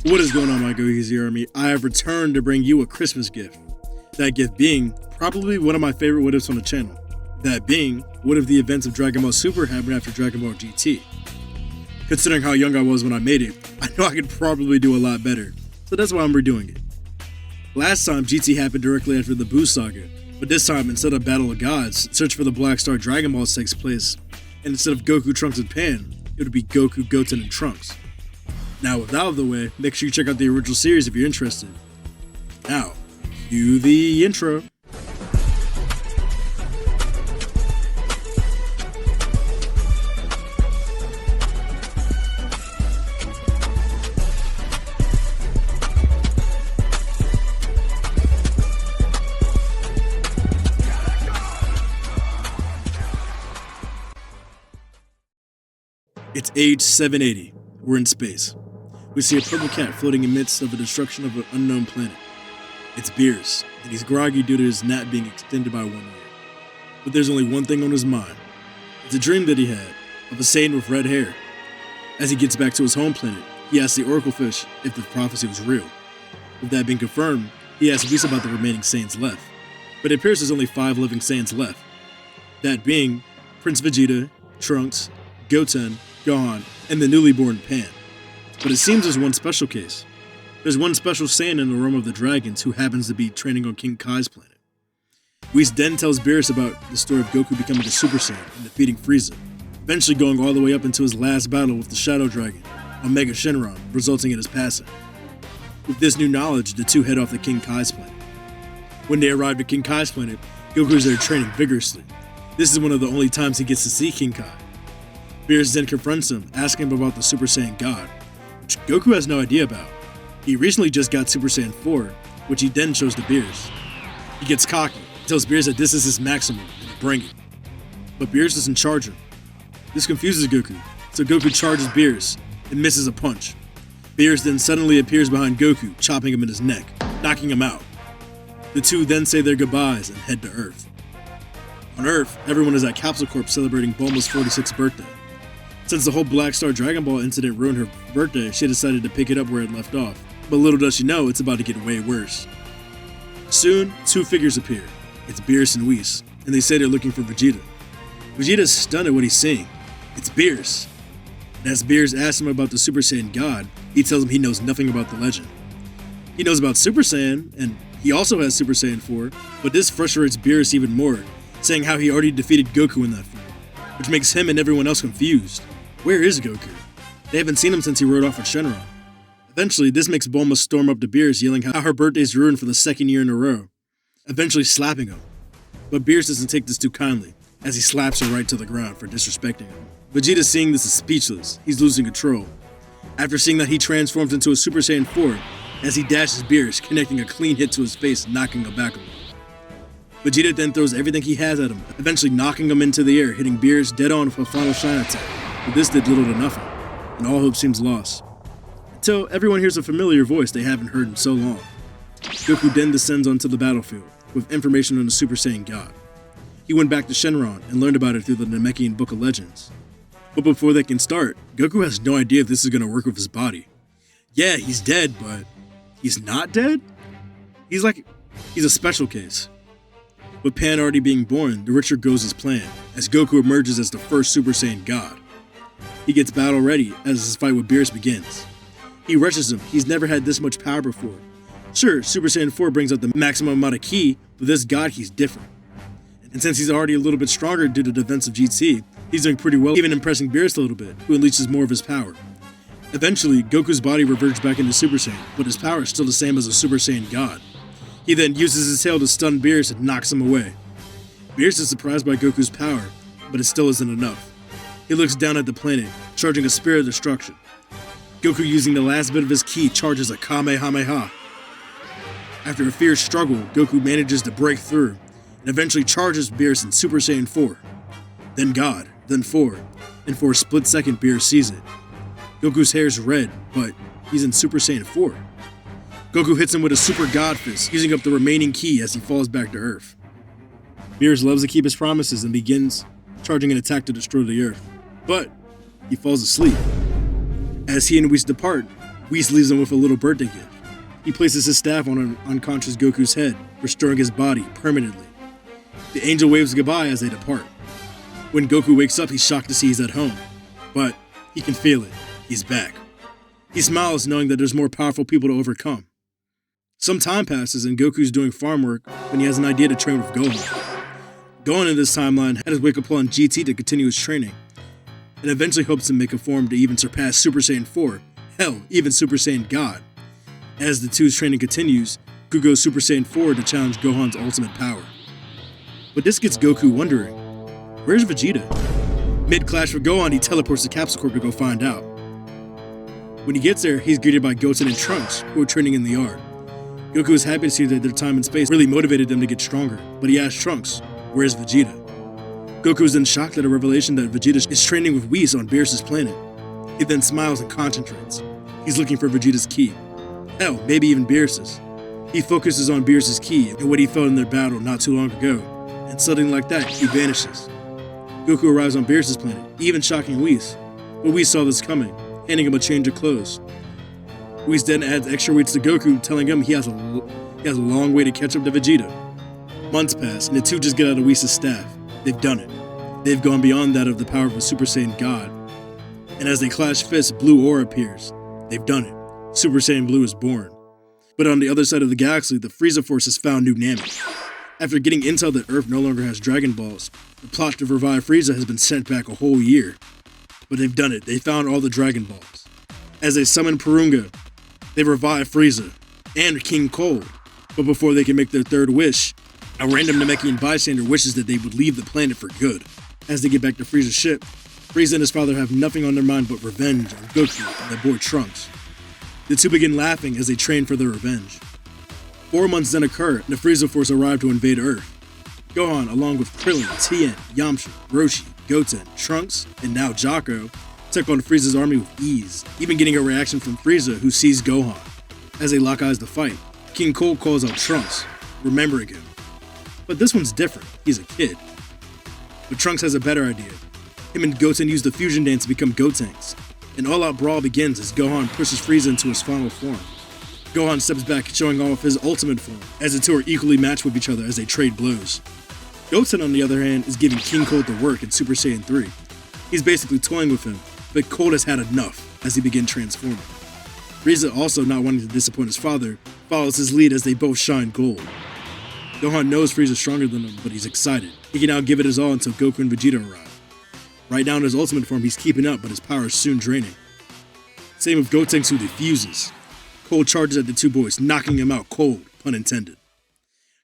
What is going on, my Goheezy Army? I have returned to bring you a Christmas gift. That gift being probably one of my favorite what ifs on the channel. That being, what if the events of Dragon Ball Super happened after Dragon Ball GT? Considering how young I was when I made it, I know I could probably do a lot better, so that's why I'm redoing it. Last time GT happened directly after the Buu saga, but this time instead of Battle of Gods, Search for the Black Star Dragon Balls takes place, and instead of Goku, Trunks, and Pan, it would be Goku, Goten, and Trunks. Now with that out of the way, make sure you check out the original series if you're interested. Now, cue the intro. It's age 780. We're in space. We see a purple cat floating in midst of the destruction of an unknown planet. It's Beerus, and he's groggy due to his nap being extended by 1 year. But there's only one thing on his mind. It's a dream that he had, of a Saiyan with red hair. As he gets back to his home planet, he asks the Oracle Fish if the prophecy was real. With that being confirmed, he asks Whis about the remaining Saiyans left. But it appears there's only 5 living Saiyans left. That being Prince Vegeta, Trunks, Goten, Gohan, and the newly born Pan. But it seems there's one special case. There's one special Saiyan in the realm of the dragons who happens to be training on King Kai's planet. Whis then tells Beerus about the story of Goku becoming a Super Saiyan and defeating Frieza, eventually going all the way up into his last battle with the Shadow Dragon, Omega Shenron, resulting in his passing. With this new knowledge, the two head off to King Kai's planet. When they arrive at King Kai's planet, Goku is there training vigorously. This is one of the only times he gets to see King Kai. Beerus then confronts him, asking him about the Super Saiyan God, which Goku has no idea about. He recently just got Super Saiyan 4, which he then shows to Beerus. He gets cocky, tells Beerus that this is his maximum, and to bring it. But Beerus doesn't charge him. This confuses Goku, so Goku charges Beerus and misses a punch. Beerus then suddenly appears behind Goku, chopping him in his neck, knocking him out. The two then say their goodbyes and head to Earth. On Earth, everyone is at Capsule Corp celebrating Bulma's 46th birthday. Since the whole Black Star Dragon Ball incident ruined her birthday, she decided to pick it up where it left off. But little does she know, it's about to get way worse. Soon, 2 figures appear. It's Beerus and Whis, and they say they're looking for Vegeta. Vegeta is stunned at what he's seeing. It's Beerus. And as Beerus asks him about the Super Saiyan God, he tells him he knows nothing about the legend. He knows about Super Saiyan, and he also has Super Saiyan 4, but this frustrates Beerus even more, saying how he already defeated Goku in that form, which makes him and everyone else confused. Where is Goku? They haven't seen him since he rode off with Shenron. Eventually, this makes Bulma storm up to Beerus, yelling how her birthday's ruined for the 2nd year in a row, eventually slapping him. But Beerus doesn't take this too kindly, as he slaps her right to the ground for disrespecting him. Vegeta seeing this is speechless. He's losing control. After seeing that, he transforms into a Super Saiyan 4 as he dashes Beerus, connecting a clean hit to his face, knocking him back a little. Vegeta then throws everything he has at him, eventually knocking him into the air, hitting Beerus dead on with a final shine attack. But this did little to nothing, and all hope seems lost. Until everyone hears a familiar voice they haven't heard in so long. Goku then descends onto the battlefield, with information on the Super Saiyan God. He went back to Shenron and learned about it through the Namekian Book of Legends. But before they can start, Goku has no idea if this is going to work with his body. Yeah, he's dead, but he's not dead? He's a special case. With Pan already being born, the richer goes his plan, as Goku emerges as the first Super Saiyan God. He gets battle ready as his fight with Beerus begins. He rushes him, he's never had this much power before. Sure, Super Saiyan 4 brings out the maximum amount of ki, but this God, he's different. And since he's already a little bit stronger due to the events of GT, he's doing pretty well, even impressing Beerus a little bit, who unleashes more of his power. Eventually, Goku's body reverts back into Super Saiyan, but his power is still the same as a Super Saiyan God. He then uses his tail to stun Beerus and knocks him away. Beerus is surprised by Goku's power, but it still isn't enough. He looks down at the planet, charging a Spear of Destruction. Goku, using the last bit of his ki, charges a Kamehameha. After a fierce struggle, Goku manages to break through, and eventually charges Beerus in Super Saiyan 4. Then God, then 4, and for a split second Beerus sees it. Goku's hair's red, but he's in Super Saiyan 4. Goku hits him with a Super God Fist, using up the remaining ki as he falls back to Earth. Beerus loves to keep his promises and begins charging an attack to destroy the Earth. But he falls asleep. As he and Whis depart, Whis leaves him with a little birthday gift. He places his staff on an unconscious Goku's head, restoring his body permanently. The angel waves goodbye as they depart. When Goku wakes up, he's shocked to see he's at home, but he can feel it. He's back. He smiles knowing that there's more powerful people to overcome. Some time passes and Goku's doing farm work when he has an idea to train with Gohan. Gohan in this timeline had his wake up on GT to continue his training, and eventually hopes to make a form to even surpass Super Saiyan 4, hell, even Super Saiyan God. As the two's training continues, Goku goes Super Saiyan 4 to challenge Gohan's ultimate power. But this gets Goku wondering, where's Vegeta? Mid-clash with Gohan, he teleports to Capsule Corp to go find out. When he gets there, he's greeted by Goten and Trunks, who are training in the yard. Goku is happy to see that their time and space really motivated them to get stronger, but he asks Trunks, where's Vegeta? Goku is then shocked at a revelation that Vegeta is training with Whis on Beerus' planet. He then smiles and concentrates. He's looking for Vegeta's ki. Hell, maybe even Beerus's. He focuses on Beerus' ki and what he felt in their battle not too long ago, and suddenly like that, he vanishes. Goku arrives on Beerus' planet, even shocking Whis, but Whis saw this coming, handing him a change of clothes. Whis then adds extra weights to Goku, telling him he has a long way to catch up to Vegeta. Months pass, and the two just get out of Whis' staff. They've done it. They've gone beyond that of the power of a Super Saiyan God. And as they clash fists, Blue Aura appears. They've done it. Super Saiyan Blue is born. But on the other side of the galaxy, the Frieza Force has found new Namek. After getting intel that Earth no longer has Dragon Balls, the plot to revive Frieza has been sent back a whole year. But they've done it. They found all the Dragon Balls. As they summon Purunga, they revive Frieza and King Cold. But before they can make their third wish, a random Namekian bystander wishes that they would leave the planet for good. As they get back to Frieza's ship, Frieza and his father have nothing on their mind but revenge on Goku and their boy Trunks. The two begin laughing as they train for their revenge. 4 months then occur, and the Frieza Force arrive to invade Earth. Gohan, along with Krillin, Tien, Yamcha, Roshi, Goten, Trunks, and now Jocko, take on Frieza's army with ease, even getting a reaction from Frieza, who sees Gohan. As they lock eyes to fight, King Cold calls out Trunks, remembering him. But this one's different, he's a kid. But Trunks has a better idea. Him and Goten use the fusion dance to become Gotenks. An all-out brawl begins as Gohan pushes Frieza into his final form. Gohan steps back, showing off his ultimate form, as the two are equally matched with each other as they trade blows. Goten, on the other hand, is giving King Cold the work in Super Saiyan 3. He's basically toying with him, but Cold has had enough as he begins transforming. Frieza, also not wanting to disappoint his father, follows his lead as they both shine gold. Gohan knows Frieza's stronger than him, but he's excited. He can now give it his all until Goku and Vegeta arrive. Right now in his ultimate form, he's keeping up, but his power is soon draining. Same with Gotenks, who defuses. Cold charges at the two boys, knocking him out cold, pun intended.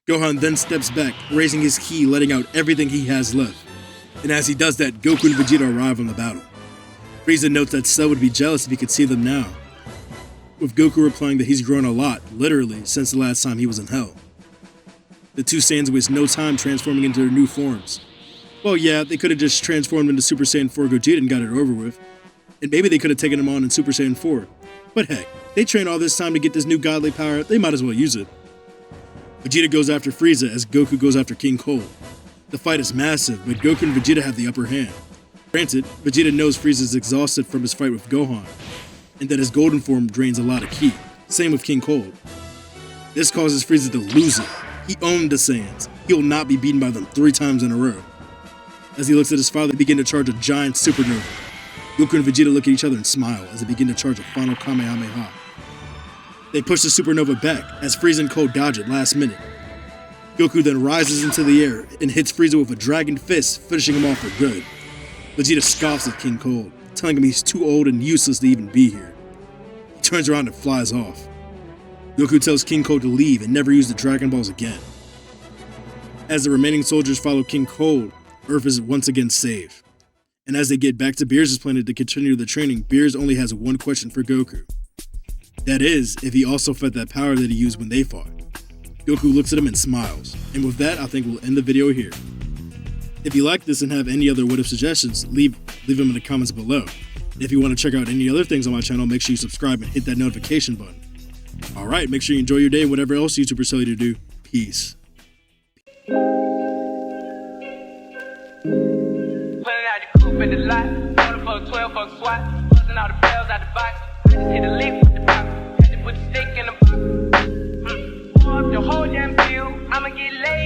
Gohan then steps back, raising his ki, letting out everything he has left. And as he does that, Goku and Vegeta arrive on the battle. Frieza notes that Cell would be jealous if he could see them now, with Goku replying that he's grown a lot, literally, since the last time he was in Hell. The two Saiyans waste no time transforming into their new forms. Well, yeah, they could have just transformed into Super Saiyan 4 Gogeta and got it over with. And maybe they could have taken him on in Super Saiyan 4. But heck, they trained all this time to get this new godly power, they might as well use it. Vegeta goes after Frieza as Goku goes after King Cold. The fight is massive, but Goku and Vegeta have the upper hand. Granted, Vegeta knows Frieza is exhausted from his fight with Gohan, and that his golden form drains a lot of ki. Same with King Cold. This causes Frieza to lose it. He owned the Saiyans. He will not be beaten by them 3 times in a row. As he looks at his father, they begin to charge a giant supernova. Goku and Vegeta look at each other and smile as they begin to charge a final Kamehameha. They push the supernova back as Frieza and Cold dodge it last minute. Goku then rises into the air and hits Frieza with a dragon fist, finishing him off for good. Vegeta scoffs at King Cold, telling him he's too old and useless to even be here. He turns around and flies off. Goku tells King Cold to leave and never use the Dragon Balls again. As the remaining soldiers follow King Cold, Earth is once again saved. And as they get back to Beerus' planet to continue the training, Beerus only has one question for Goku. That is, if he also felt that power that he used when they fought. Goku looks at him and smiles. And with that, I think we'll end the video here. If you like this and have any other what-if suggestions, leave them in the comments below. And if you want to check out any other things on my channel, make sure you subscribe and hit that notification button. Alright, make sure you enjoy your day and whatever else YouTubers tell you to do. Peace. Pulling out the coupe in the lot, 12 fuck SWAT, busting all the bells out the box. just hit a lick with the pop. Had to put the stick in the pop. Pour up the whole damn pill. I'ma get laid.